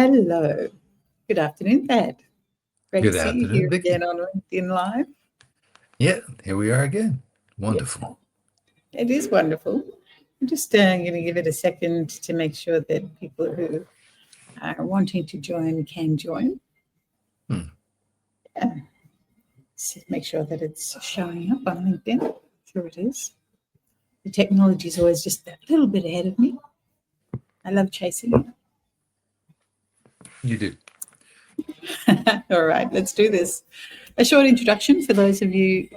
Hello. Good afternoon, Thad. Great Good to see you afternoon, here Vicky. again on LinkedIn Live. Yeah, here we are again. Yes, Wonderful. it is wonderful. I'm just going to give it a second to make sure that people who are wanting to join can join. Hmm. Yeah. Make sure that it's showing up on LinkedIn. Sure it is. The technology is always just a little bit ahead of me. I love chasing it. You do. All right, let's do this. A short introduction for those of you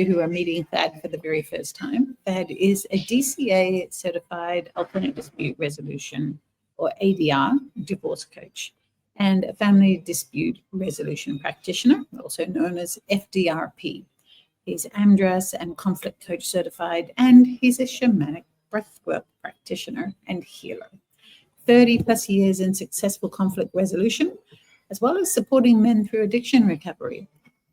who are meeting Thad for the very first time. Thad is a DCA certified alternate dispute resolution or ADR divorce coach and a family dispute resolution practitioner, also known as FDRP. He's AMDRAS and conflict coach certified, and he's a shamanic breathwork practitioner and healer. 30 plus years in successful conflict resolution, as well as supporting men through addiction recovery.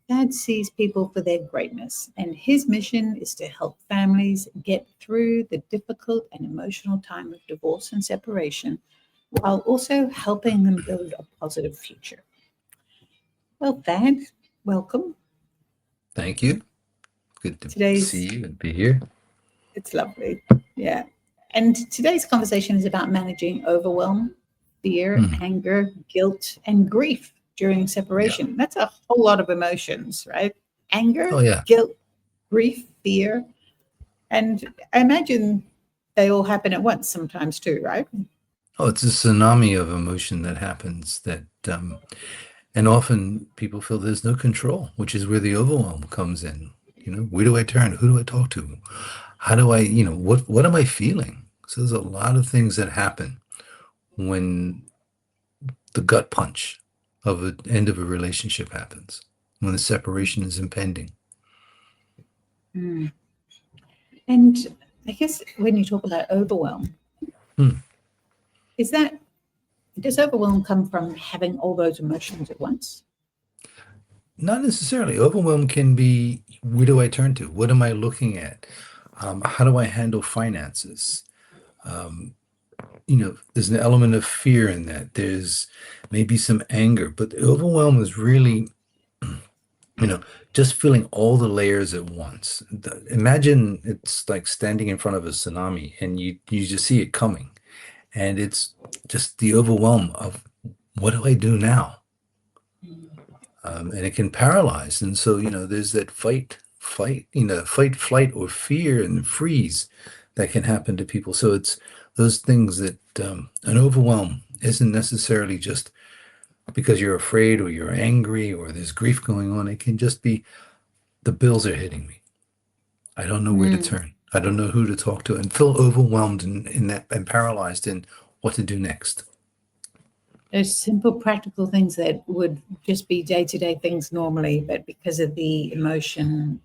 Dad sees people for their greatness, and his mission is to help families get through the difficult and emotional time of divorce and separation while also helping them build a positive future. Well, Dad, welcome. Thank you. Good to see Today's you and be here. It's lovely. Yeah. And today's conversation is about managing overwhelm, fear, Hmm. anger, guilt, and grief during Yeah. separation. That's a whole lot of emotions, right? Anger, Oh, yeah. guilt, grief, fear. And I imagine they all happen at once sometimes too, right? Oh, it's a tsunami of emotion that happens and often people feel there's no control, which is where the overwhelm comes in. Where do I turn? Who do I talk to? How do I, what am I feeling? So there's a lot of things that happen when the gut punch of an end of a relationship happens, when the separation is impending. Mm. And I guess when you talk about overwhelm, Hmm. is that does overwhelm come from having all those emotions at once? Not necessarily. Overwhelm can be, where do I turn to? What am I looking at? How do I handle finances? Um, there's an element of fear in that. There's maybe some anger, but the overwhelm is really, you know, just feeling all the layers at once. Imagine it's like standing in front of a tsunami and you just see it coming. And it's just the overwhelm of what do I do now? And it can paralyze. And so, there's that fight, flight, or fear and freeze that can happen to people. So it's those things that an overwhelm isn't necessarily just because you're afraid or you're angry or there's grief going on. It can just be the bills are hitting me. I don't know where to Mm. turn. I don't know who to talk to and feel overwhelmed in that and paralyzed in what to do next. There's simple, practical things that would just be day to day things normally, but because of the emotion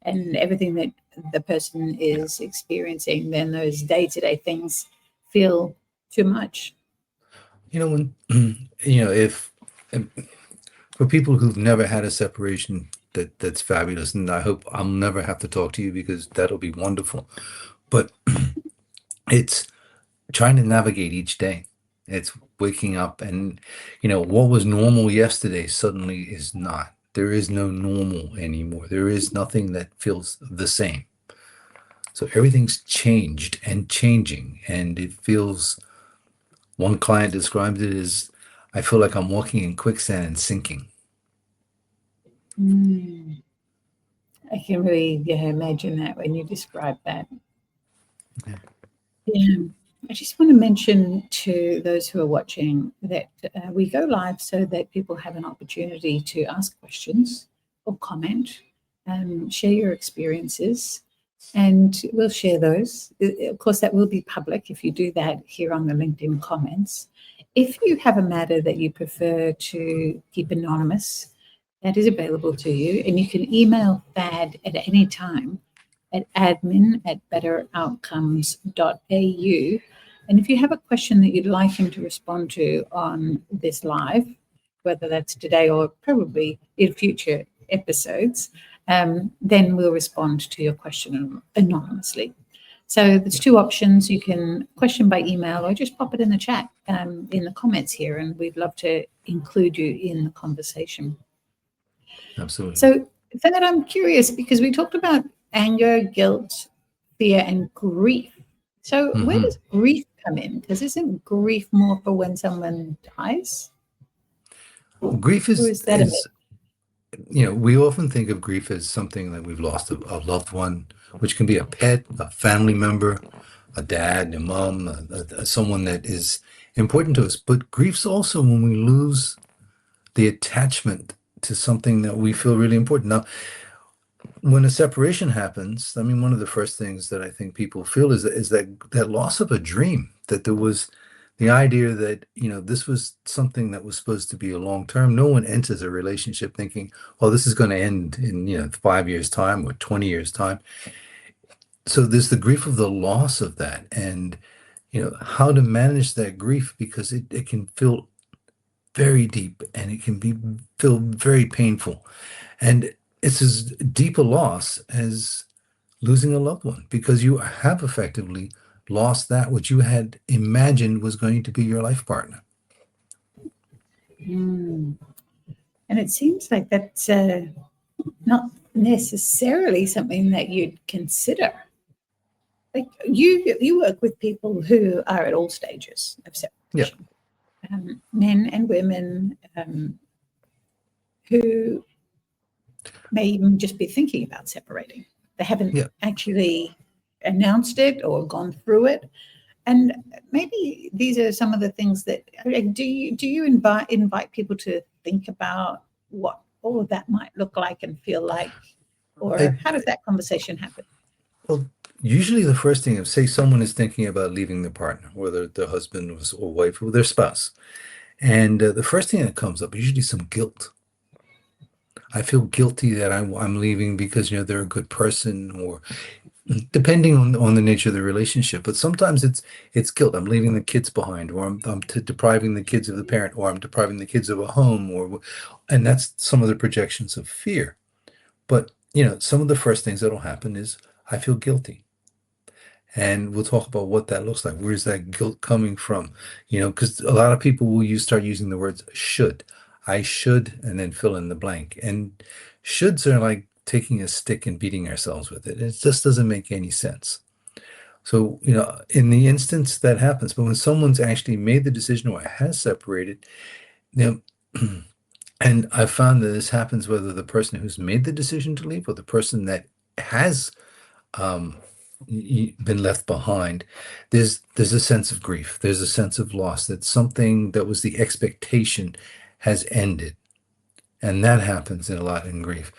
and everything that the person is experiencing, then those day to day things feel too much. When, if for people who've never had a separation, that's fabulous, and I hope I'll never have to talk to you because that'll be wonderful. But it's trying to navigate each day. It's waking up and, what was normal yesterday suddenly is not. There is no normal anymore. There is nothing that feels the same. So everything's changed and changing, and it feels, one client described it as, I feel like I'm walking in quicksand and sinking. Mm. I can really imagine that when you describe that. Yeah. Yeah. I just want to mention to those who are watching that we go live so that people have an opportunity to ask questions or comment, share your experiences, and we'll share those. Of course, that will be public if you do that here on the LinkedIn comments. If you have a matter that you prefer to keep anonymous, that is available to you, and you can email Thad at any time at admin@betteroutcomes.au. And if you have a question that you'd like him to respond to on this live, whether that's today or probably in future episodes, then we'll respond to your question anonymously. So there's two options. You can question by email or just pop it in the chat in the comments here, and we'd love to include you in the conversation. Absolutely. So that I'm curious because we talked about anger, guilt, fear, and grief. So where does grief come in? Because isn't grief more for when someone dies? Grief Or is that a myth? we often think of grief as something that we've lost a loved one, which can be a pet, a family member, a dad, a mom, someone that is important to us. But grief's also when we lose the attachment to something that we feel really important. Now, when a separation happens, I mean, one of the first things that I think people feel is that loss of a dream, that there was the idea that, this was something that was supposed to be a long term. No one enters a relationship thinking, well, this is going to end in, 5 years time or 20 years time. So there's the grief of the loss of that, and, how to manage that grief, because it can feel very deep and it can feel very painful. And it's as deep a loss as losing a loved one, because you have effectively lost that which you had imagined was going to be your life partner. And it seems like that's not necessarily something that you'd consider. Like you work with people who are at all stages of separation, men and women who may even just be thinking about separating. They haven't actually announced it or gone through it. And maybe these are some of the things that do you invite people to think about what all of that might look like and feel like, or how does that conversation happen? Well, usually the first thing, if say someone is thinking about leaving their partner, whether the husband or wife or their spouse, and the first thing that comes up is usually some guilt. I feel guilty that I'm leaving because they're a good person, or depending on the nature of the relationship. But sometimes it's guilt. I'm leaving the kids behind, or I'm depriving the kids of the parent, or I'm depriving the kids of a home, and that's some of the projections of fear. But some of the first things that'll happen is I feel guilty. And we'll talk about what that looks like. Where's that guilt coming from? Because a lot of people will start using the words should. I should, and then fill in the blank. And shoulds are like taking a stick and beating ourselves with it. It just doesn't make any sense. So, in the instance that happens, but when someone's actually made the decision or has separated, and I've found that this happens whether the person who's made the decision to leave or the person that has been left behind, there's a sense of grief. There's a sense of loss, that something that was the expectation has ended. And that happens a lot in grief.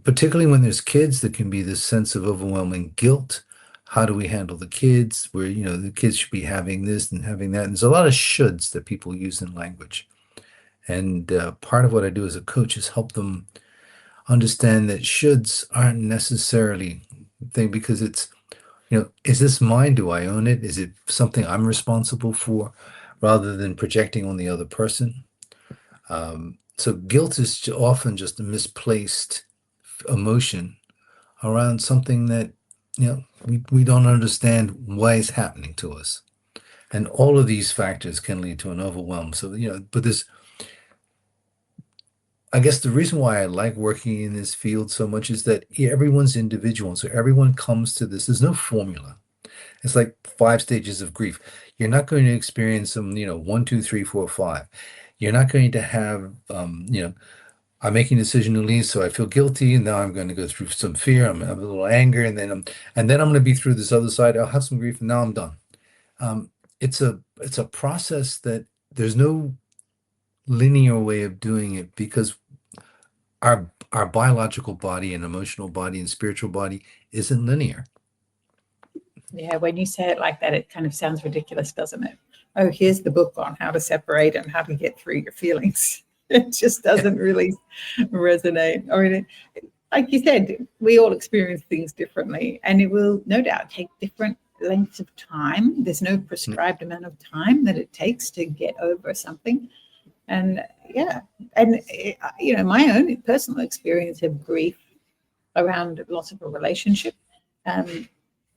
Particularly when there's kids, there can be this sense of overwhelming guilt. How do we handle the kids? Where, the kids should be having this and having that. And there's a lot of shoulds that people use in language. And part of what I do as a coach is help them understand that shoulds aren't necessarily the thing, because it's, is this mine? Do I own it? Is it something I'm responsible for, rather than projecting on the other person? So guilt is often just a misplaced emotion around something that, we don't understand why it's happening to us. And all of these factors can lead to an overwhelm. So, but I guess the reason why I like working in this field so much is that everyone's individual. So everyone comes to this. There's no formula. It's like 5 stages of grief. You're not going to experience them, 1, 2, 3, 4, 5. You're not going to have, I'm making a decision to leave, so I feel guilty, and now I'm going to go through some fear. I'm going to have a little anger, and then I'm going to be through this other side. I'll have some grief, and now I'm done. It's a process that there's no linear way of doing it, because our biological body and emotional body and spiritual body isn't linear. Yeah, when you say it like that, it kind of sounds ridiculous, doesn't it? Oh, here's the book on how to separate and how to get through your feelings. It just doesn't really resonate. I mean, like you said, we all experience things differently, and it will no doubt take different lengths of time. There's no prescribed amount of time that it takes to get over something. And my own personal experience of grief around loss of a relationship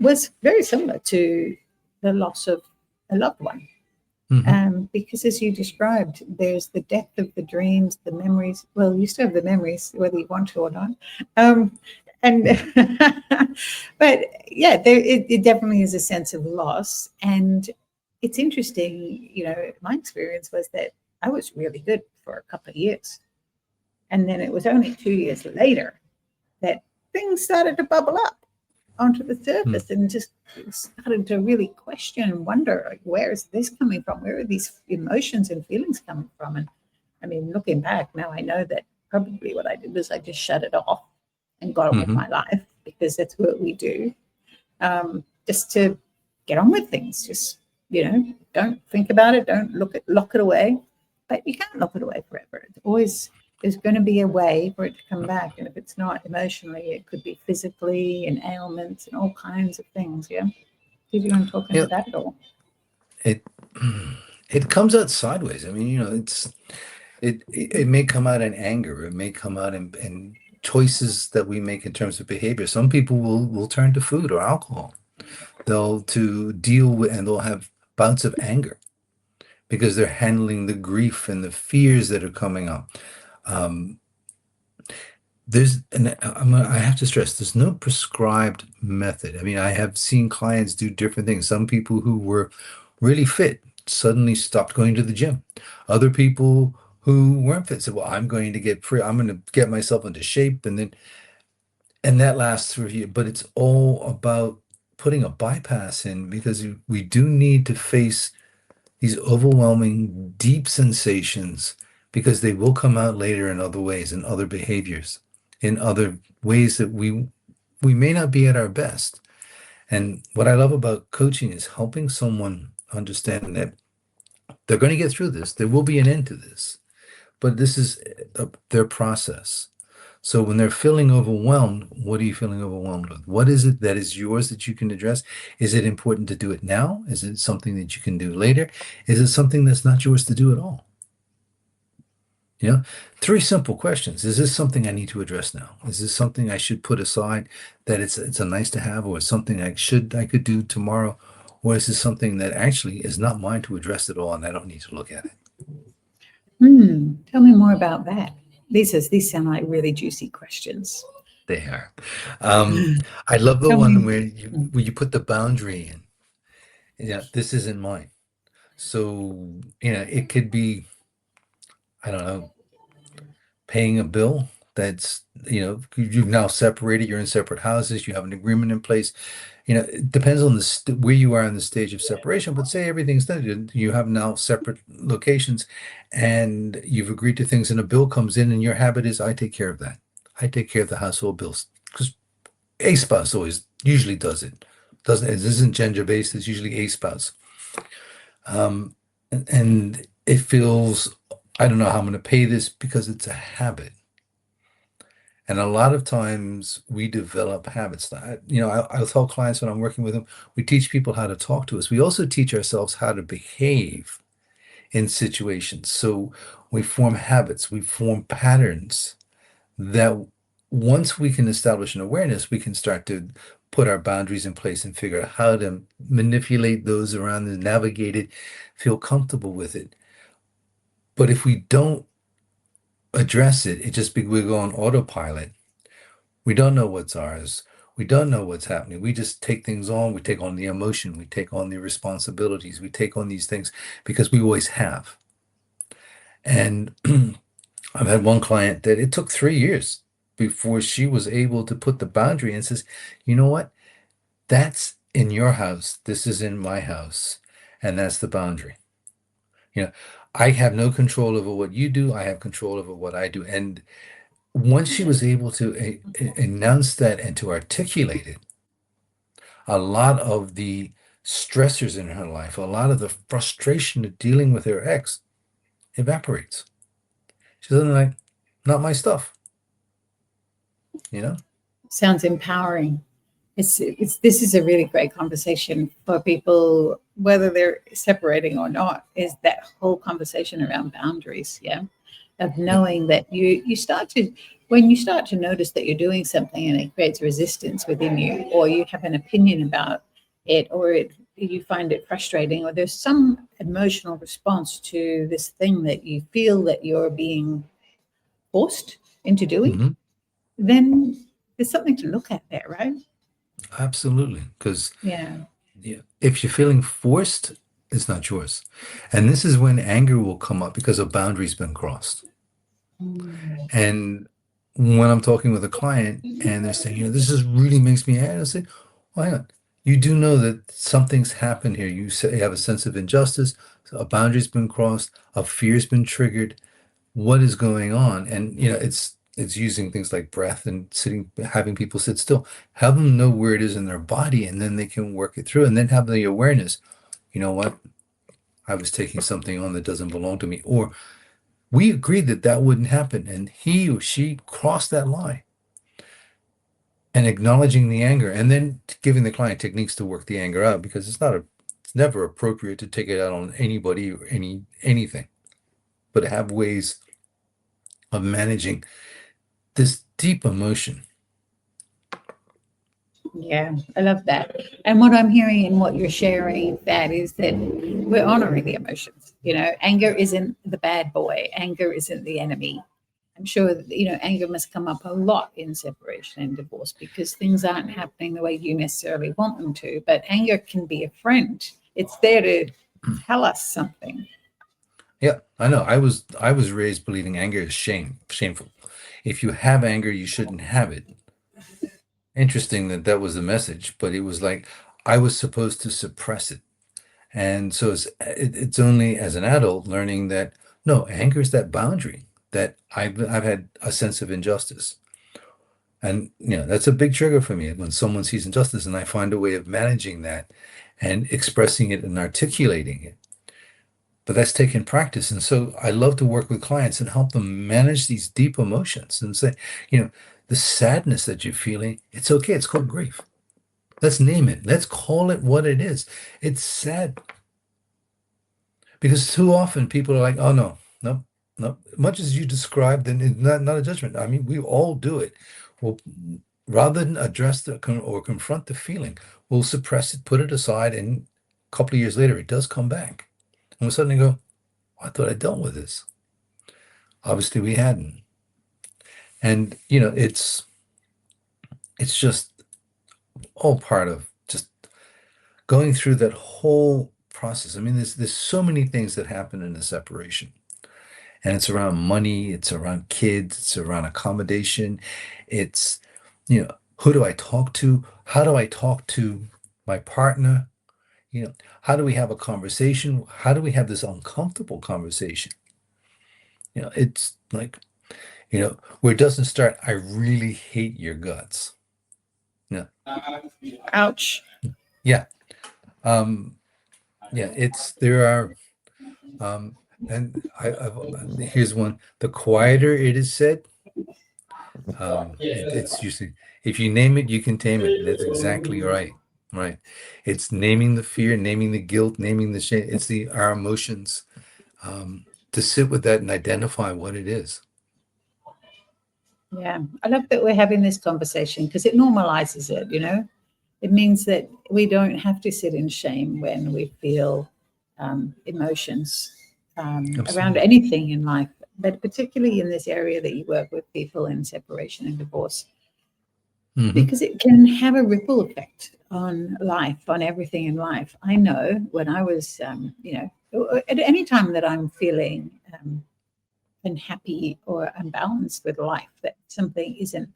was very similar to the loss of a loved one. Because as you described, there's the depth of the dreams, the memories. Well, you still have the memories, whether you want to or not. And but yeah, it definitely is a sense of loss. And it's interesting, my experience was that I was really good for a couple of years. And then it was only 2 years later that things started to bubble up onto the surface and just started to really question and wonder, like, where is this coming from? Where are these emotions and feelings coming from? And I mean, looking back now, I know that probably what I did was I just shut it off and got on with my life, because that's what we do, just to get on with things. Just, don't think about it. Don't lock it away. But you can't lock it away forever. It's always, there's going to be a way for it to come back. And if it's not emotionally, it could be physically and ailments and all kinds of things. Yeah. Did you want to talk into that at all? It it comes out sideways. I mean, it may come out in anger. It may come out in choices that we make in terms of behavior. Some people will turn to food or alcohol. They'll to deal with, and they'll have bouts of anger because they're handling the grief and the fears that are coming up. I have to stress, there's no prescribed method. I mean, I have seen clients do different things. Some people who were really fit suddenly stopped going to the gym. Other people who weren't fit said, well, I'm going to get myself into shape. And that lasts through here. But it's all about putting a bypass in, because we do need to face these overwhelming, deep sensations, because they will come out later in other ways, in other behaviors, in other ways that we may not be at our best. And what I love about coaching is helping someone understand that they're going to get through this. There will be an end to this, but this is their process. So when they're feeling overwhelmed, what are you feeling overwhelmed with? What is it that is yours that you can address? Is it important to do it now? Is it something that you can do later? Is it something that's not yours to do at all? Three simple questions. Is this something I need to address now? Is this something I should put aside, that it's a nice to have, or something I could do tomorrow? Or is this something that actually is not mine to address at all, and I don't need to look at it? Tell me more about that. These sound like really juicy questions. They are. I love the Tell one me. where you put the boundary in. This isn't mine. So, it could be, I don't know, paying a bill that's, you've now separated, you're in separate houses, you have an agreement in place. It depends on where you are in the stage of separation, but say everything's done, you have now separate locations, and you've agreed to things, and a bill comes in, and your habit is, I take care of that. I take care of the household bills, because a spouse always usually does it. It isn't gender based, it's usually a spouse. And it feels, I don't know how I'm going to pay this, because it's a habit. And a lot of times we develop habits. I'll tell clients when I'm working with them, we teach people how to talk to us. We also teach ourselves how to behave in situations. So we form habits, we form patterns that, once we can establish an awareness, we can start to put our boundaries in place and figure out how to manipulate those around us, navigate it, feel comfortable with it. But if we don't address it, we go on autopilot. We don't know what's ours. We don't know what's happening. We just take things on. We take on the emotion. We take on the responsibilities. We take on these things because we always have. And I've had one client that it took 3 years before she was able to put the boundary and says, you know what? That's in your house. This is in my house. And that's the boundary. I have no control over what you do. I have control over what I do. And once she was able to announce that and to articulate it, a lot of the stressors in her life, a lot of the frustration of dealing with her ex evaporates. She's like, not my stuff. Sounds empowering. This is a really great conversation for people, whether they're separating or not, is that whole conversation around boundaries. Yeah. Of knowing that you start to, when you start to notice that you're doing something and it creates resistance within you, or you have an opinion about it, or you find it frustrating, or there's some emotional response to this thing that you feel that you're being forced into doing, Hmm. then there's something to look at there, right? Absolutely. Because Yeah. if you're feeling forced, it's not yours. And this is when anger will come up because a boundary's been crossed. Mm. And when I'm talking with a client and they're saying, this is really makes me angry, I say, why not? You do know that something's happened here. You say you have a sense of injustice, a boundary's been crossed, a fear's been triggered. What is going on? And it's using things like breath and sitting, having people sit still, have them know where it is in their body, and then they can work it through, and then have the awareness. You know what? I was taking something on that doesn't belong to me, or we agreed that that wouldn't happen, and he or she crossed that line. And acknowledging the anger, and then giving the client techniques to work the anger out, because it's never appropriate to take it out on anybody or anything, but have ways of managing this deep emotion. Yeah, I love that. And what I'm hearing and what you're sharing, that is that we're honoring the emotions. Anger isn't the bad boy. Anger isn't the enemy. I'm sure that, anger must come up a lot in separation and divorce because things aren't happening the way you necessarily want them to. But anger can be a friend. It's there to tell us something. Yeah, I know. I was raised believing anger is shameful. If you have anger, you shouldn't have it. Interesting that that was the message, but it was like I was supposed to suppress it. And so it's only as an adult learning that no, anger is that boundary that I've had a sense of injustice. And that's a big trigger for me when someone sees injustice, and I find a way of managing that and expressing it and articulating it. But that's taken practice. And so I love to work with clients and help them manage these deep emotions and say, the sadness that you're feeling, it's okay. It's called grief. Let's name it. Let's call it what it is. It's sad. Because too often people are like, oh no, no, no. Much as you described, and it's not a judgment. I mean, we all do it. Well, rather than address or confront the feeling, we'll suppress it, put it aside, and a couple of years later, it does come back. And we suddenly go, I thought I dealt with this. Obviously, we hadn't. And it's just all part of just going through that whole process. I mean, there's so many things that happen in a separation. And it's around money, it's around kids, it's around accommodation. It's, who do I talk to? How do I talk to my partner? How do we have a conversation? How do we have this uncomfortable conversation? It's like, where it doesn't start, I really hate your guts. Yeah. Ouch. Yeah. Um, yeah, there are, um, and here's one, the quieter it is said, it's usually, if you name it, you can tame it. That's exactly right. Right. It's naming the fear, naming the guilt, naming the shame. It's our emotions, to sit with that and identify what it is. Yeah. I love that we're having this conversation because it normalizes it. It means that we don't have to sit in shame when we feel emotions around Absolutely. anything in life, but particularly in this area that you work with people in separation and divorce, Hmm. because it can have a ripple effect on life, on everything in life. I know when I was, at any time that I'm feeling unhappy or unbalanced with life, that something isn't,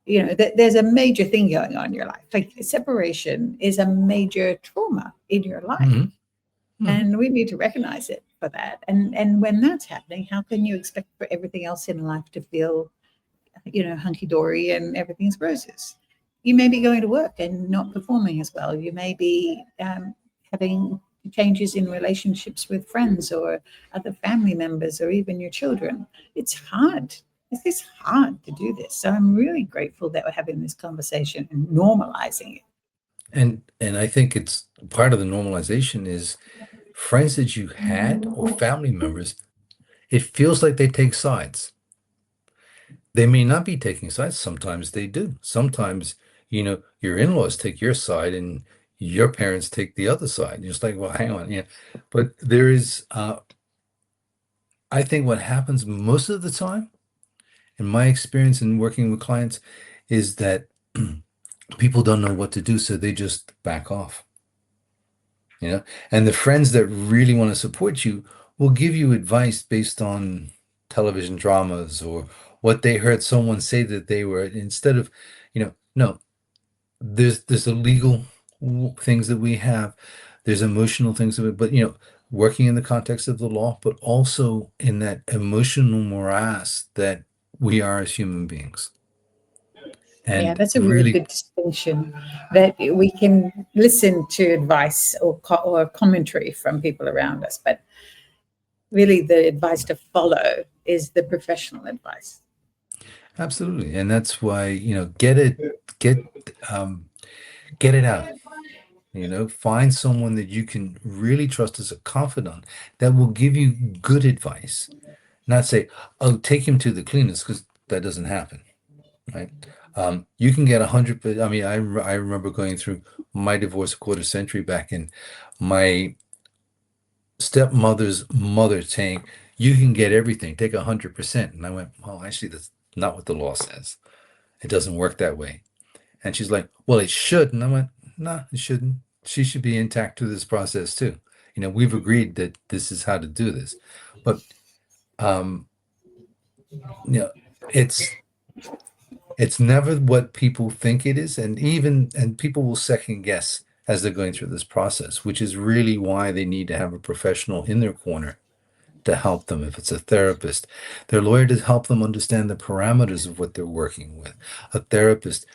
that there's a major thing going on in your life. Like separation is a major trauma in your life. Hmm. Hmm. And we need to recognize it for that. And when that's happening, how can you expect for everything else in life to feel, hunky dory and everything's roses? You may be going to work and not performing as well. You may be having changes in relationships with friends or other family members or even your children. It's hard. It's hard to do this. So I'm really grateful that we're having this conversation and normalizing it. And I think it's part of the normalization is friends that you had or family members, it feels like they take sides. They may not be taking sides. Sometimes they do. Sometimes, your in-laws take your side and your parents take the other side. You're just like, well, hang on, yeah. But there is, I think what happens most of the time, in my experience in working with clients, is that people don't know what to do, so they just back off. And the friends that really want to support you will give you advice based on television dramas or what they heard someone say that they were, instead of, no, there's the legal things that we have, there's emotional things of it, but working in the context of the law, but also in that emotional morass that we are as human beings. Yeah, And that's a really really, good distinction, that we can listen to advice or commentary from people around us, but really the advice to follow is the professional advice. absolutely. And that's why, get um get it out. Find someone that you can really trust as a confidant that will give you good advice. Not say, oh, take him to the cleaners, because that doesn't happen, right? You can get 100, but I mean, I remember going through my divorce a quarter century back, and my stepmother's mother saying, you can get everything, take 100%. And I went, well, actually, that's not what the law says. It doesn't work that way. And she's like, well, it should. And I went, no, it shouldn't. She should be intact through this process too. We've agreed that this is how to do this. But um, you know, it's it's never what people think it is, and people will second guess as they're going through this process, which is really why they need to have a professional in their corner to help them. If it's a therapist, their lawyer, to help them understand the parameters of what they're working with. A therapist,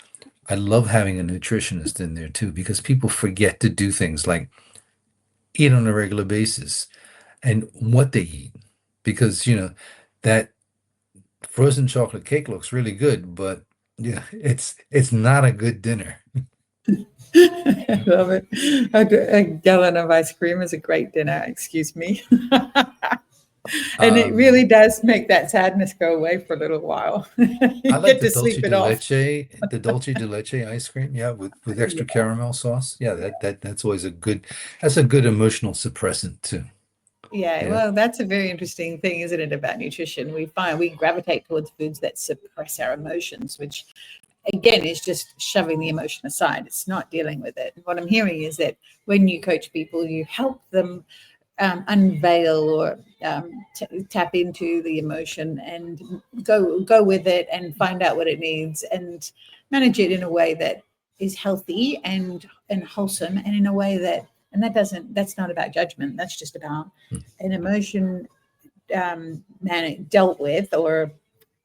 I love having a nutritionist in there too, because people forget to do things like eat on a regular basis and what they eat. Because, that frozen chocolate cake looks really good, but yeah, it's not a good dinner. I love it. A gallon of ice cream is a great dinner, excuse me. And it Um, really does make that sadness go away for a little while. I You like get to sleep it off. the dulce de leche ice cream, yeah, with extra Yeah. caramel sauce. Yeah, that's always that's a good emotional suppressant too. Yeah, Yeah. well, that's a very interesting thing, isn't it, about nutrition? We find we gravitate towards foods that suppress our emotions, which again is just shoving the emotion aside. It's not dealing with it. What I'm hearing is that when you coach people, you help them unveil or tap into the emotion and go with it and find out what it needs and manage it in a way that is healthy and wholesome, and in a way that, and that's not about judgment. That's just about an emotion dealt with or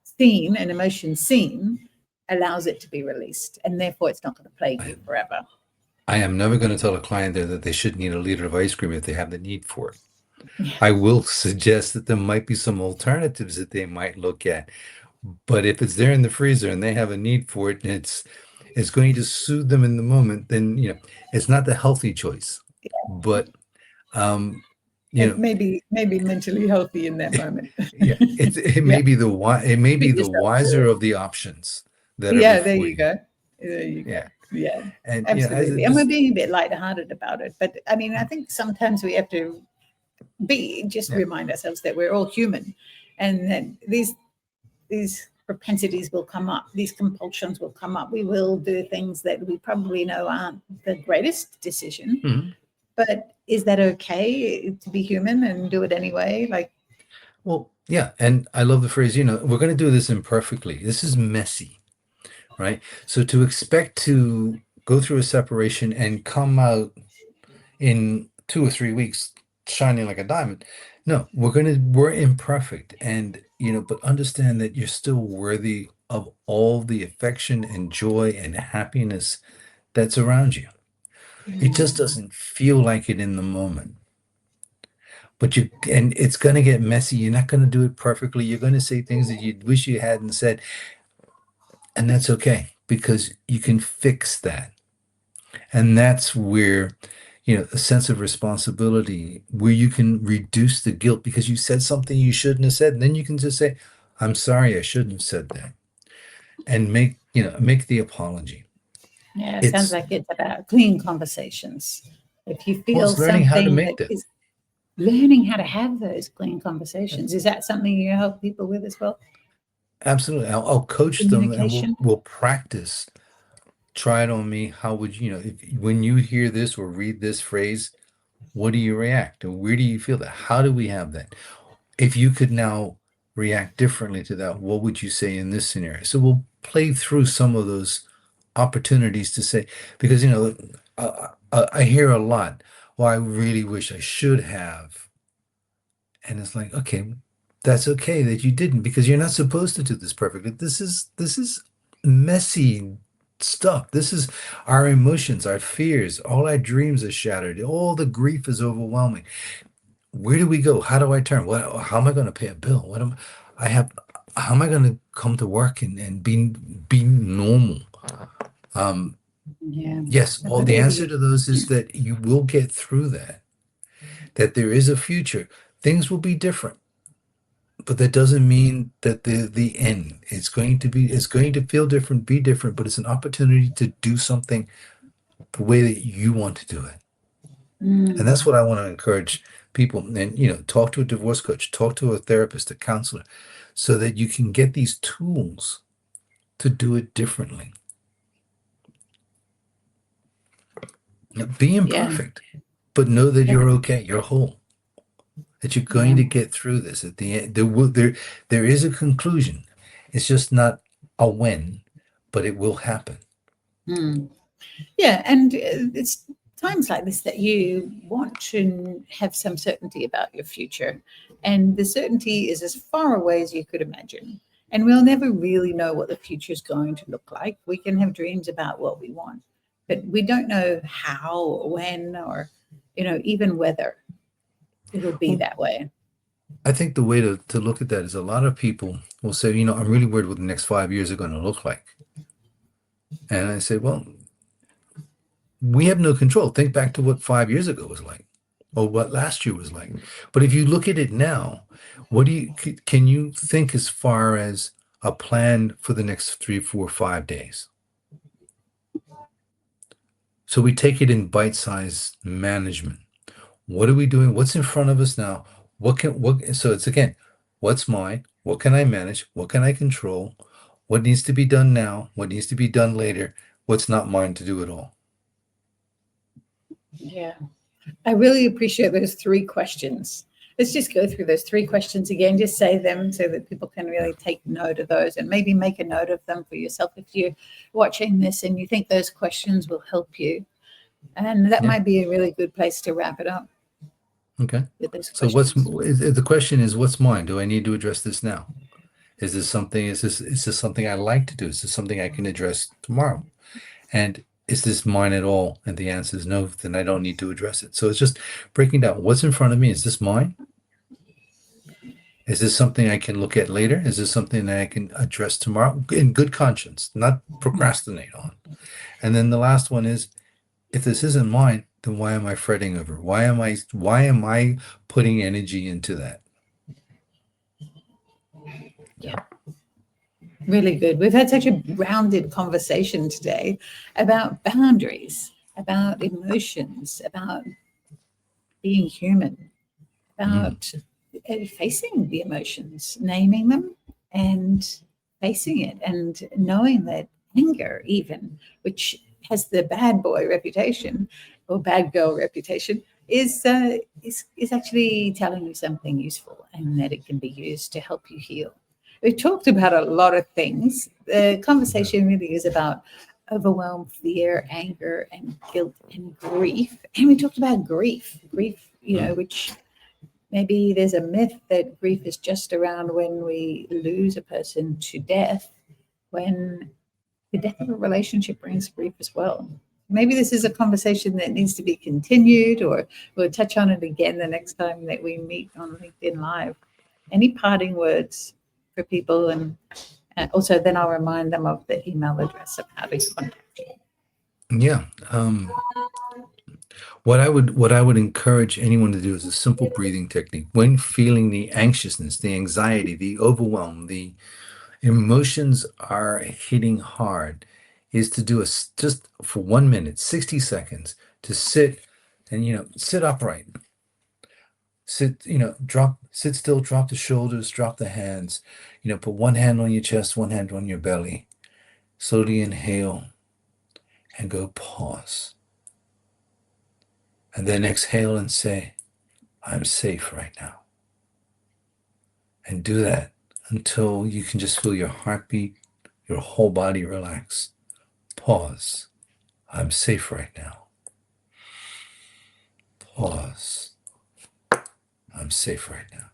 seen, an emotion seen allows it to be released, and therefore it's not going to plague I, you forever. I am never going to tell a client there that they shouldn't eat a liter of ice cream if they have the need for it. Yeah. I will suggest that there might be some alternatives that they might look at. But if it's there in the freezer and they have a need for it, and it's going to soothe them in the moment, then it's not the healthy choice. But um, you And know, maybe mentally healthy in that moment. yeah, it Yeah, may be it may be treat the yourself wiser to of the options that it. are Yeah, there before you you. go. There you go. Yeah, Yeah, and as absolutely. it And we're just being a bit lighthearted about it. But I mean, I think sometimes we have to be just yeah, remind ourselves that we're all human, and that these propensities will come up, these compulsions will come up. We will do things that we probably know aren't the greatest decision, mhm. but is that okay to be human and do it anyway? Like, Well, yeah, and I love the phrase. We're going to do this imperfectly. This is messy, right? So to expect to go through a separation and come out in 2 or 3 weeks shining like a diamond. No, we're imperfect. And, but understand that you're still worthy of all the affection and joy and happiness that's around you. It just doesn't feel like it in the moment. And it's going to get messy. You're not going to do it perfectly. You're going to say things that you wish you hadn't said. And that's okay, because you can fix that. And that's where, a sense of responsibility, where you can reduce the guilt because you said something you shouldn't have said. And then you can just say, I'm sorry, I shouldn't have said that. and make the apology. Yeah, it sounds It's like it's about clean conversations. If you well, feel it's learning how to something make that them. is learning how to have those clean conversations, is that something you help people with as well? Absolutely. I'll coach them and Communication? we'll practice. Try it on me. How would if when you hear this or read this phrase, what do you react? Or where do you feel that? How do we have that? If you could now react differently to that, what would you say in this scenario? So we'll play through some of those opportunities to say, because I hear a lot. Well, I really wish I should have. And it's like, okay, that's okay that you didn't because you're not supposed to do this perfectly. This is messy stuff. This is our emotions, our fears, all our dreams are shattered. All the grief is overwhelming. Where do we go? How do I turn? How am I going to pay a bill? I have how am I going to come to work and be normal? Um, Yeah, yes, I all the answer believe to those is that you will get through that, that there is a future. Things will be different. But that doesn't mean that the end. It's going to feel different, be different, but it's an opportunity to do something the way that you want to do it. And that's Mm, what I want to encourage people. And talk to a divorce coach, talk to a therapist, a counselor, so that you can get these tools to do it differently. Be yeah, imperfect, but know that yeah, you're okay, you're whole, that you're going yeah. to get through this. At the end, there is a conclusion. It's just not a when, but it will happen. Mm. Yeah, and it's times like this that you want to have some certainty about your future. And the certainty is as far away as you could imagine. And we'll never really know what the future is going to look like. We can have dreams about what we want, but we don't know how or when or, even whether it'll be Well, that way. I think the way to look at that is a lot of people will say, I'm really worried what the next 5 years are going to look like. And I say, well, we have no control. Think back to what 5 years ago was like or what last year was like. But if you look at it now, can you think as far as a plan for the next 3, 4, 5 days? So we take it in bite-sized management. What are we doing? What's in front of us now? So it's again, what's mine? What can I manage? What can I control? What needs to be done now? What needs to be done later? What's not mine to do at all? Yeah. I really appreciate those three questions. Let's just go through those three questions again. Just say them so that people can really take note of those and maybe make a note of them for yourself if you're watching this and you think those questions will help you. And that Yeah. might be a really good place to wrap it up Okay. with those So questions. the question is what's mine? Do I need to address this now? Is this something I like to do? Is this something I can address tomorrow? And is this mine at all? And the answer is no, then I don't need to address it. So it's just breaking down what's in front of me. Is this mine? Is this something I can look at later? Is this something that I can address tomorrow in good conscience, not procrastinate on? And then the last one is if this isn't mine, then why am I fretting over? Why am I putting energy into that? Yeah, really good. We've had such a rounded conversation today about boundaries, about emotions, about being human, Mm, about facing the emotions, naming them and facing it, and knowing that anger, even, which has the bad boy reputation or bad girl reputation, is actually telling you something useful and that it can be used to help you heal. We've talked about a lot of things. The yeah. conversation really is about overwhelm, fear, anger, and guilt and grief. And we talked about grief, Mm, which maybe there's a myth that grief is just around when we lose a person to death, when the death of a relationship brings grief as well. Maybe this is a conversation that needs to be continued, or we'll touch on it again the next time that we meet on LinkedIn Live. Any parting words for people? And also, then I'll remind them of the email address of how to contact you. yeah. What I would encourage anyone to do is a simple breathing technique when feeling the anxiousness, the anxiety, the overwhelm, the emotions are hitting hard, is to do just for 1 minute, 60 seconds, to sit and, sit upright. Sit, sit still, drop the shoulders, drop the hands, put one hand on your chest, one hand on your belly. Slowly inhale and go pause. And then exhale and say, I'm safe right now. And do that until you can just feel your heartbeat, your whole body relax. Pause. I'm safe right now. Pause. I'm safe right now.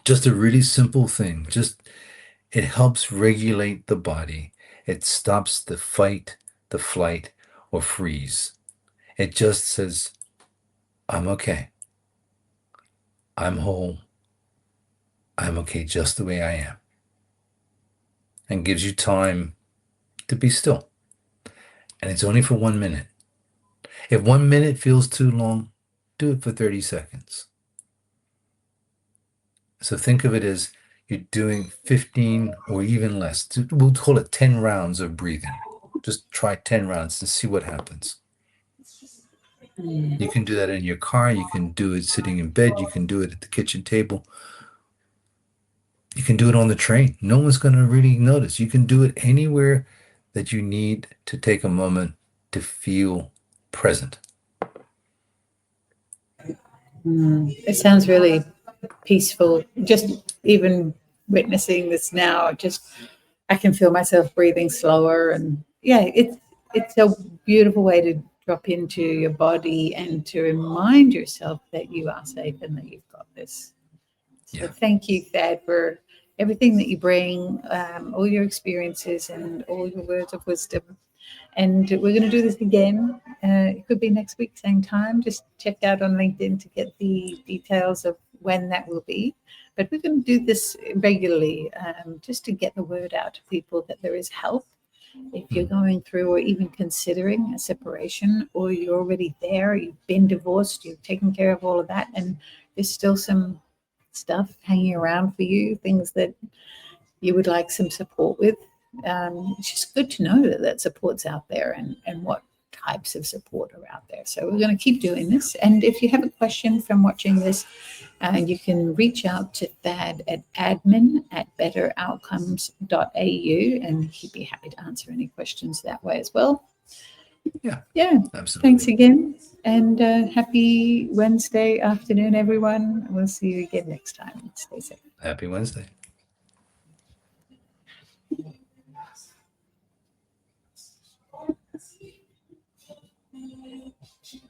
Just a really simple thing. It helps regulate the body. It stops the fight, the flight, or freeze. It just says, I'm okay. I'm whole. I'm okay just the way I am. And gives you time to be still. And it's only for 1 minute. If 1 minute feels too long, do it for 30 seconds. So think of it as you're doing 15 or even less. We'll call it 10 rounds of breathing. Just try 10 rounds and see what happens. You can do that in your car. You can do it sitting in bed. You can do it at the kitchen table. You can do it on the train. No one's going to really notice. You can do it anywhere that you need to take a moment to feel present. It sounds really peaceful. Just even witnessing this now, I can feel myself breathing slower, and yeah, it's a beautiful way to drop into your body and to remind yourself that you are safe and that you've got this. So Yeah. thank you, Thad, for everything that you bring, all your experiences and all your words of wisdom. And we're going to do this again. It could be next week, same time. Just check out on LinkedIn to get the details of when that will be. But we're going to do this regularly, just to get the word out to people that there is help. If you're going through or even considering a separation, or you're already there, you've been divorced, you've taken care of all of that, and there's still some stuff hanging around for you, things that you would like some support with, it's just good to know that support's out there, and what types of support are out there. So we're going to keep doing this. And if you have a question from watching this, you can reach out to Thad at admin@betteroutcomes.au, and he'd be happy to answer any questions that way as well. Yeah, Yeah. absolutely. Thanks again. And happy Wednesday afternoon, everyone. We'll see you again next time. Stay safe. Happy Wednesday.